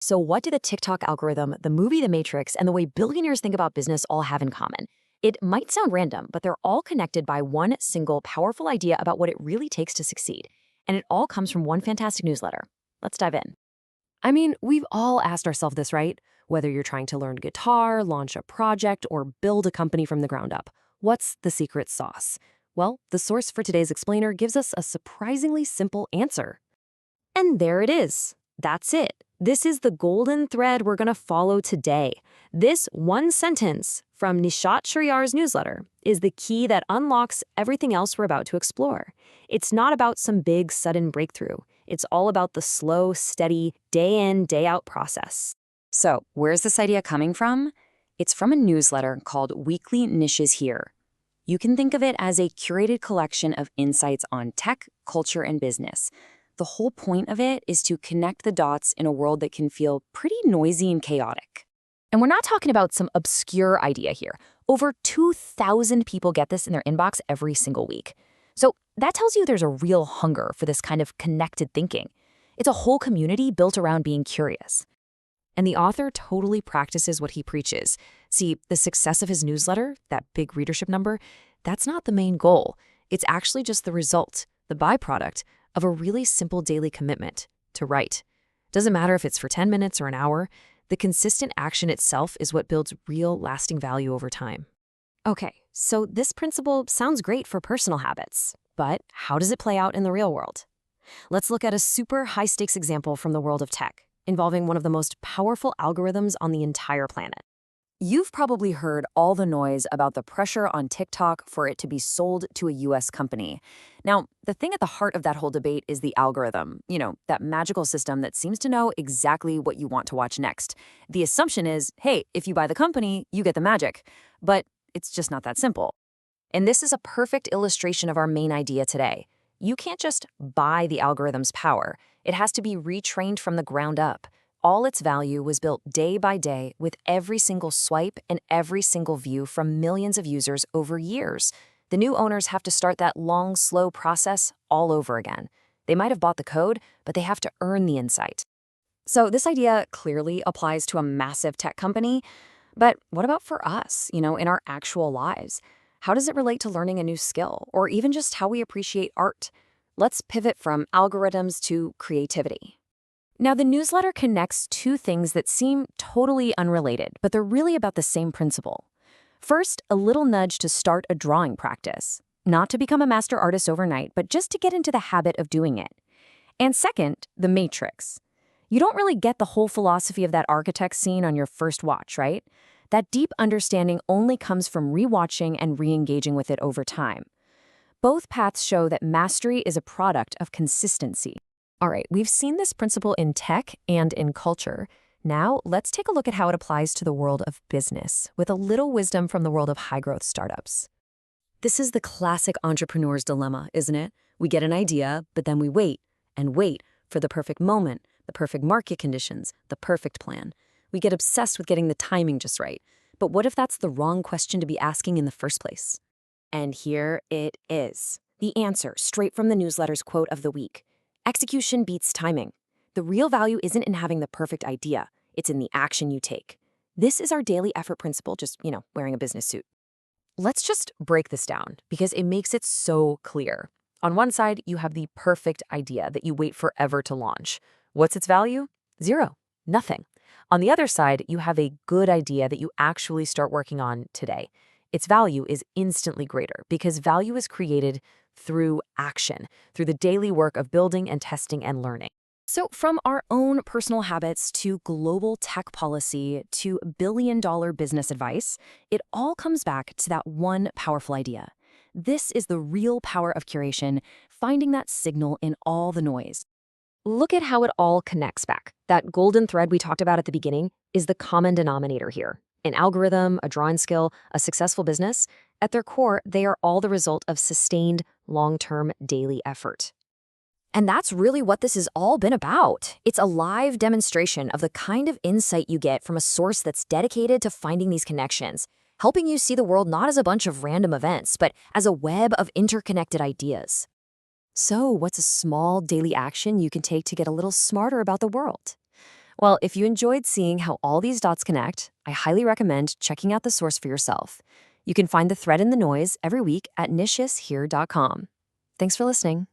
So what do the TikTok algorithm, the movie The Matrix, and the way billionaires think about business all have in common? It might sound random, but they're all connected by one single powerful idea about what it really takes to succeed. And it all comes from one fantastic newsletter. Let's dive in. I mean, we've all asked ourselves this, right? Whether you're trying to learn guitar, launch a project, or build a company from the ground up. What's the secret sauce? Well, the source for today's explainer gives us a surprisingly simple answer. And there it is. That's it. This is the golden thread we're going to follow today. This one sentence from NishIsHere's newsletter is the key that unlocks everything else we're about to explore. It's not about some big, sudden breakthrough. It's all about the slow, steady, day in, day out process. So, where's this idea coming from? It's from a newsletter called Weekly NishIsHere. You can think of it as a curated collection of insights on tech, culture, and business. The whole point of it is to connect the dots in a world that can feel pretty noisy and chaotic. And we're not talking about some obscure idea here. Over 2,000 people get this in their inbox every single week. So that tells you there's a real hunger for this kind of connected thinking. It's a whole community built around being curious. And the author totally practices what he preaches. See, the success of his newsletter, that big readership number, that's not the main goal. It's actually just the result, the byproduct of a really simple daily commitment to write. Doesn't matter if it's for 10 minutes or an hour, the consistent action itself is what builds real, lasting value over time. Okay, so this principle sounds great for personal habits, but how does it play out in the real world? Let's look at a super high-stakes example from the world of tech, involving one of the most powerful algorithms on the entire planet. You've probably heard all the noise about the pressure on TikTok for it to be sold to a US company. Now, the thing at the heart of that whole debate is the algorithm, that magical system that seems to know exactly what you want to watch next. The assumption is, hey, if you buy the company, you get the magic. But it's just not that simple. And this is a perfect illustration of our main idea today. You can't just buy the algorithm's power. It has to be retrained from the ground up. All its value was built day by day with every single swipe and every single view from millions of users over years. The new owners have to start that long, slow process all over again. They might have bought the code, but they have to earn the insight. So this idea clearly applies to a massive tech company. But what about for us, in our actual lives? How does it relate to learning a new skill, or even just how we appreciate art? Let's pivot from algorithms to creativity. Now, the newsletter connects two things that seem totally unrelated, but they're really about the same principle. First, a little nudge to start a drawing practice. Not to become a master artist overnight, but just to get into the habit of doing it. And second, the Matrix. You don't really get the whole philosophy of that architect scene on your first watch, right? That deep understanding only comes from rewatching and re-engaging with it over time. Both paths show that mastery is a product of consistency. All right, we've seen this principle in tech and in culture. Now, let's take a look at how it applies to the world of business, with a little wisdom from the world of high-growth startups. This is the classic entrepreneur's dilemma, isn't it? We get an idea, but then we wait and wait for the perfect moment, the perfect market conditions, the perfect plan. We get obsessed with getting the timing just right. But what if that's the wrong question to be asking in the first place? And here it is. The answer, straight from the newsletter's quote of the week. Execution beats timing. The real value isn't in having the perfect idea. It's in the action you take. This is our daily effort principle, just, wearing a business suit. Let's just break this down because it makes it so clear. On one side, you have the perfect idea that you wait forever to launch. What's its value? Zero. Nothing. On the other side, you have a good idea that you actually start working on today. Its value is instantly greater because value is created through action, through the daily work of building and testing and learning. So from our own personal habits to global tech policy to billion-dollar business advice, it all comes back to that one powerful idea. This is the real power of curation, finding that signal in all the noise. Look at how it all connects back. That golden thread we talked about at the beginning is the common denominator here. An algorithm, a drawing skill, a successful business, at their core, they are all the result of sustained, long-term daily effort. And that's really what this has all been about. It's a live demonstration of the kind of insight you get from a source that's dedicated to finding these connections, helping you see the world not as a bunch of random events, but as a web of interconnected ideas. So, what's a small daily action you can take to get a little smarter about the world? Well, if you enjoyed seeing how all these dots connect, I highly recommend checking out the source for yourself. You can find the thread in the noise every week at NishIsHere.com. Thanks for listening.